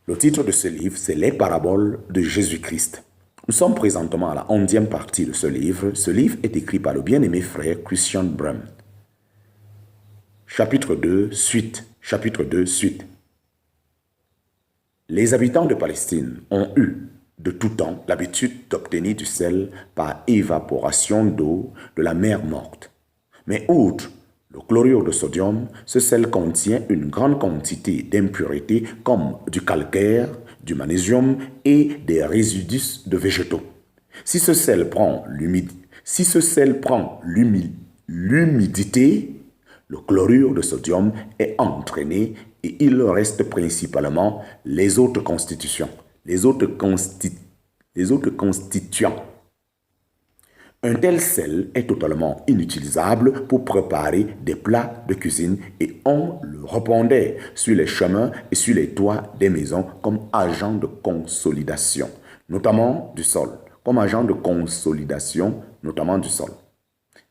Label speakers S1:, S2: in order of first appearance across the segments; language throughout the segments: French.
S1: Le titre de ce livre, c'est Les paraboles de Jésus-Christ. Nous sommes présentement à la 11e partie de ce livre. Ce livre est écrit par le bien-aimé frère Christian Brum. Chapitre 2, suite. Chapitre 2, suite. Les habitants de Palestine ont eu de tout temps l'habitude d'obtenir du sel par évaporation d'eau de la mer morte. Mais outre le chlorure de sodium, ce sel contient une grande quantité d'impuretés comme du calcaire, du magnésium et des résidus de végétaux. Si ce sel prend l'humidité, le chlorure de sodium est entraîné et il reste principalement les autres constituants. Un tel sel est totalement inutilisable pour préparer des plats de cuisine et on le répandait sur les chemins et sur les toits des maisons comme agent de consolidation, notamment du sol.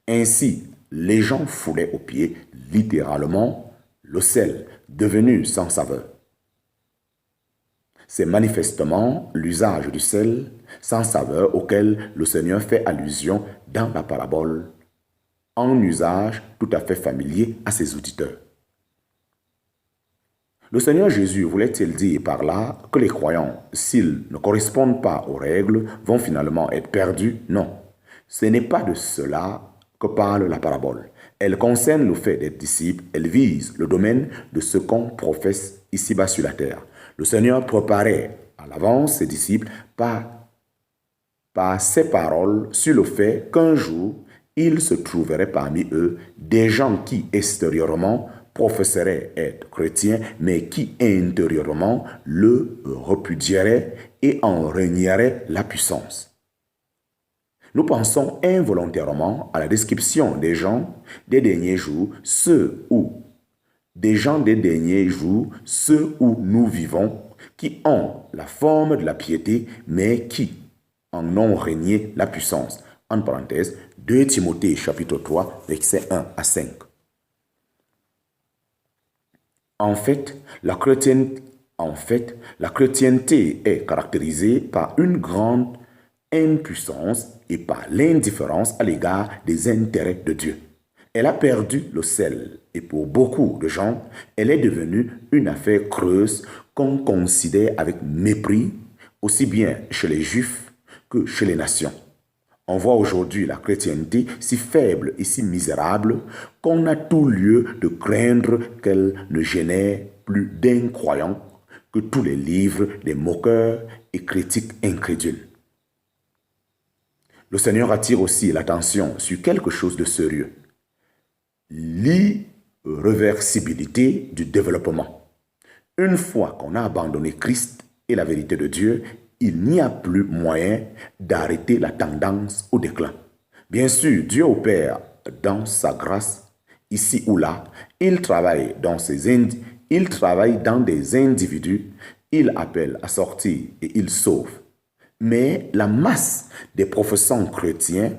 S1: Ainsi, les gens foulaient aux pieds littéralement le sel devenu sans saveur. C'est manifestement l'usage du sel sans saveur auquel le Seigneur fait allusion dans la parabole, en usage tout à fait familier à ses auditeurs. Le Seigneur Jésus voulait-il dire par là que les croyants, s'ils ne correspondent pas aux règles, vont finalement être perdus? Non, ce n'est pas de cela que parle la parabole. Elle concerne le fait d'être disciple, elle vise le domaine de ce qu'on professe ici-bas sur la terre. Le Seigneur préparait à l'avance ses disciples par ses paroles sur le fait qu'un jour, il se trouverait parmi eux des gens qui extérieurement professeraient être chrétiens, mais qui intérieurement le repudieraient et en renieraient la puissance. Nous pensons involontairement à la description des gens des derniers jours, ceux où nous vivons, qui ont la forme de la piété, mais qui en ont régné la puissance. En parenthèse, 2 Timothée chapitre 3, versets 1 à 5. En fait, la chrétienté est caractérisée par une grande impuissance et par l'indifférence à l'égard des intérêts de Dieu. Elle a perdu le sel et pour beaucoup de gens, elle est devenue une affaire creuse qu'on considère avec mépris, aussi bien chez les Juifs que chez les nations. On voit aujourd'hui la chrétienté si faible et si misérable qu'on a tout lieu de craindre qu'elle ne génère plus d'incroyants que tous les livres des moqueurs et critiques incrédules. Le Seigneur attire aussi l'attention sur quelque chose de sérieux. L'irréversibilité du développement. Une fois qu'on a abandonné Christ et la vérité de Dieu, il n'y a plus moyen d'arrêter la tendance au déclin. Bien sûr, Dieu opère dans sa grâce, ici ou là. Il travaille dans des individus, il appelle à sortir et il sauve. Mais la masse des professants chrétiens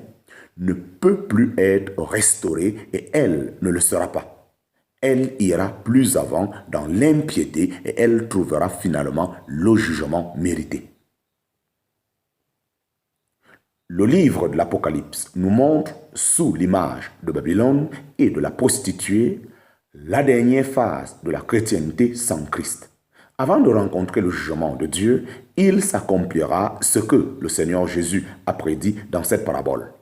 S1: ne peut plus être restaurée et elle ne le sera pas. Elle ira plus avant dans l'impiété et elle trouvera finalement le jugement mérité. Le livre de l'Apocalypse nous montre, sous l'image de Babylone et de la prostituée, la dernière phase de la chrétienté sans Christ. Avant de rencontrer le jugement de Dieu, il s'accomplira ce que le Seigneur Jésus a prédit dans cette parabole.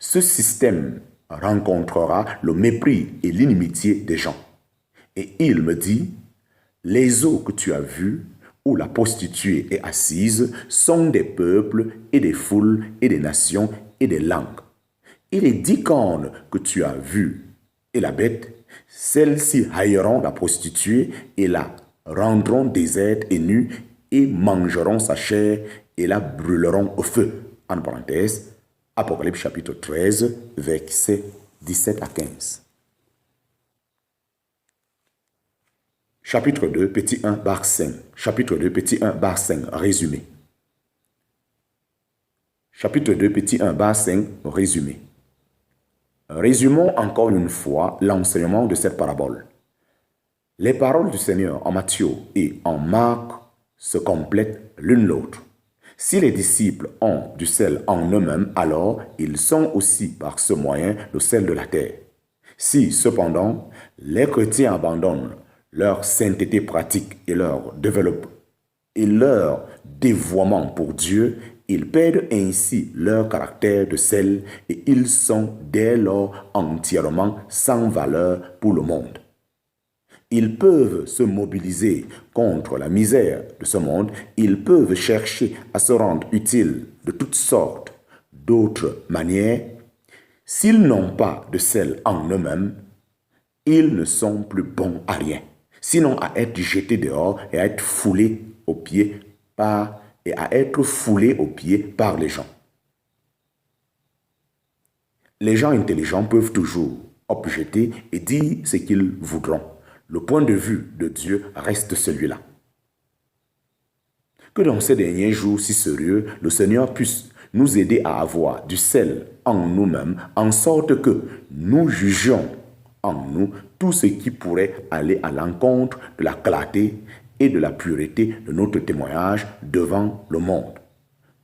S1: Ce système rencontrera le mépris et l'inimitié des gens. Et il me dit, les eaux que tu as vues, où la prostituée est assise, sont des peuples et des foules et des nations et des langues. Et les 10 cornes que tu as vues et la bête, celles-ci haïront la prostituée et la rendront déserte et nue et mangeront sa chair et la brûleront au feu. En parenthèse, Apocalypse chapitre 13, versets 17 à 15. Chapitre 2, petit 1, barre 5. Chapitre 2, petit 1, barre 5, résumé. Chapitre 2, petit 1, barre 5, résumé. Résumons encore une fois l'enseignement de cette parabole. Les paroles du Seigneur en Matthieu et en Marc se complètent l'une l'autre. Si les disciples ont du sel en eux-mêmes, alors ils sont aussi par ce moyen le sel de la terre. Si, cependant, les chrétiens abandonnent leur sainteté pratique et leur dévouement pour Dieu, ils perdent ainsi leur caractère de sel et ils sont dès lors entièrement sans valeur pour le monde. Ils peuvent se mobiliser contre la misère de ce monde, ils peuvent chercher à se rendre utiles de toutes sortes d'autres manières. S'ils n'ont pas de sel en eux-mêmes, ils ne sont plus bons à rien, sinon à être jetés dehors et à être foulés aux pieds par les gens. Les gens intelligents peuvent toujours objecter et dire ce qu'ils voudront. Le point de vue de Dieu reste celui-là. Que dans ces derniers jours si sérieux, le Seigneur puisse nous aider à avoir du sel en nous-mêmes, en sorte que nous jugions en nous tout ce qui pourrait aller à l'encontre de la clarté et de la pureté de notre témoignage devant le monde.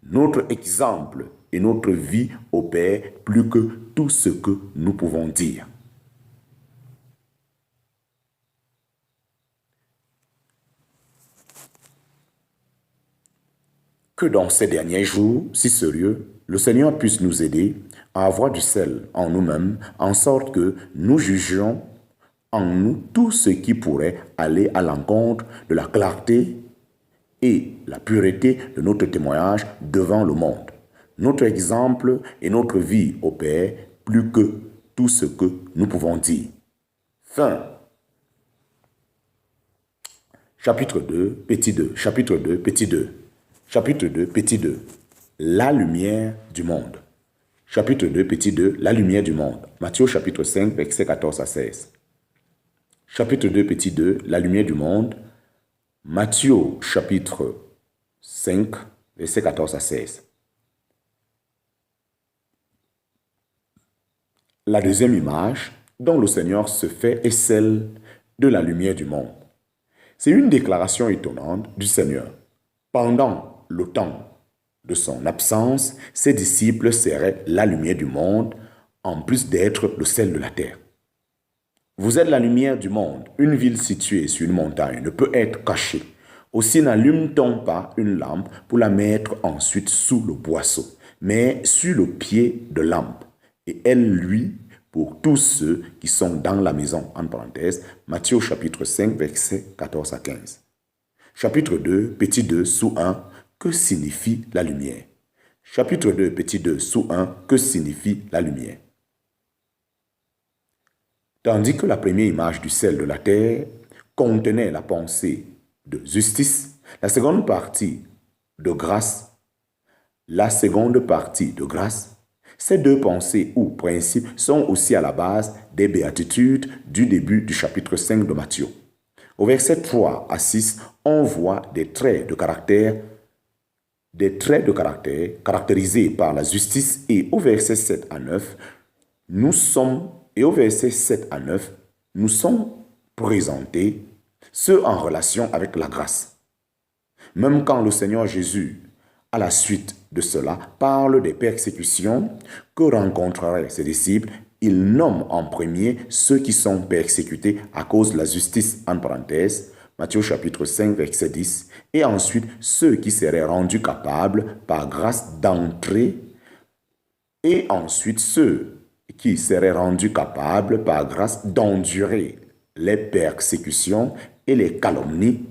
S1: Notre exemple et notre vie opèrent plus que tout ce que nous pouvons dire. Que dans ces derniers jours si sérieux, le Seigneur puisse nous aider à avoir du sel en nous-mêmes, en sorte que nous jugions en nous tout ce qui pourrait aller à l'encontre de la clarté et la pureté de notre témoignage devant le monde. Notre exemple et notre vie opèrent plus que tout ce que nous pouvons dire. Fin. Chapitre 2, petit 2. Chapitre 2, petit 2. Chapitre 2, petit 2. La lumière du monde. Chapitre 2, petit 2. La lumière du monde. Matthieu chapitre 5, versets 14 à 16. Chapitre 2, petit 2. La lumière du monde. Matthieu chapitre 5, versets 14 à 16. La deuxième image dont le Seigneur se fait est celle de la lumière du monde. C'est une déclaration étonnante du Seigneur. Pendant le temps de son absence, ses disciples seraient la lumière du monde, en plus d'être le sel de la terre. Vous êtes la lumière du monde. Une ville située sur une montagne ne peut être cachée. Aussi n'allume-t-on pas une lampe pour la mettre ensuite sous le boisseau, mais sur le pied de lampe. Et elle luit pour tous ceux qui sont dans la maison. En parenthèse, Matthieu chapitre 5, versets 14 à 15. Chapitre 2, petit 2, sous 1. Que signifie la lumière? Chapitre 2, petit 2, sous 1. Que signifie la lumière? Tandis que la première image du sel de la terre contenait la pensée de justice, la seconde partie de grâce, ces deux pensées ou principes sont aussi à la base des béatitudes du début du chapitre 5 de Matthieu. Au verset 3 à 6, on voit des traits de caractère caractérisés par la justice et au verset 7 à 9, nous sommes présentés ceux en relation avec la grâce. Même quand le Seigneur Jésus, à la suite de cela, parle des persécutions que rencontreraient ses disciples, il nomme en premier ceux qui sont persécutés à cause de la justice, en parenthèse, Matthieu chapitre 5, verset 10, et ensuite ceux qui seraient rendus capables par grâce d'entrer, et ensuite ceux qui seraient rendus capables par grâce d'endurer les persécutions et les calomnies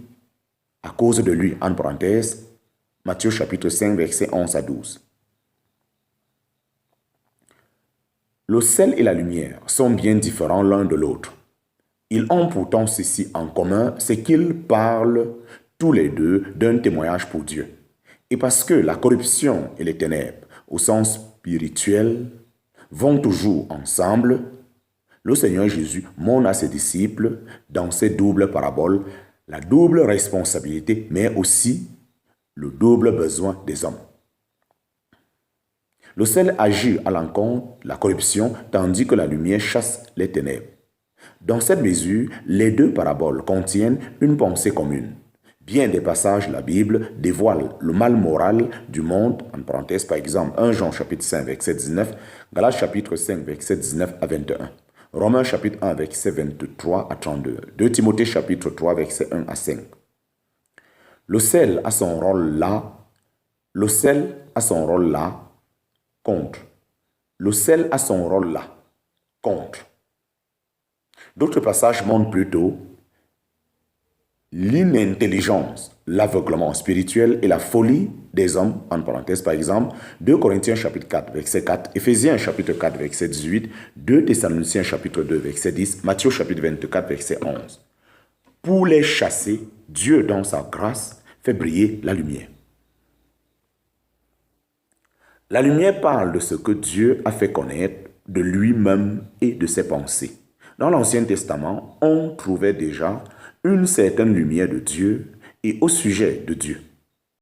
S1: à cause de lui, en parenthèse, Matthieu chapitre 5, verset 11 à 12. Le sel et la lumière sont bien différents l'un de l'autre. Ils ont pourtant ceci en commun, c'est qu'ils parlent tous les deux d'un témoignage pour Dieu. Et parce que la corruption et les ténèbres, au sens spirituel, vont toujours ensemble, le Seigneur Jésus montre à ses disciples, dans ces doubles paraboles, la double responsabilité, mais aussi le double besoin des hommes. Le sel agit à l'encontre de la corruption, tandis que la lumière chasse les ténèbres. Dans cette mesure, les deux paraboles contiennent une pensée commune. Bien des passages, la Bible dévoile le mal moral du monde, en parenthèse par exemple 1 Jean chapitre 5 verset 19, Galates chapitre 5 verset 19 à 21, Romains chapitre 1 verset 23 à 32, 2 Timothée chapitre 3 verset 1 à 5. Le sel a son rôle là, contre. Le sel a son rôle là, contre. D'autres passages montrent plutôt l'inintelligence, l'aveuglement spirituel et la folie des hommes, en parenthèse par exemple, 2 Corinthiens chapitre 4 verset 4, Éphésiens chapitre 4 verset 18, 2 Thessaloniciens chapitre 2 verset 10, Matthieu chapitre 24 verset 11. Pour les chasser, Dieu dans sa grâce fait briller la lumière. La lumière parle de ce que Dieu a fait connaître de lui-même et de ses pensées. Dans l'Ancien Testament, on trouvait déjà une certaine lumière de Dieu et au sujet de Dieu.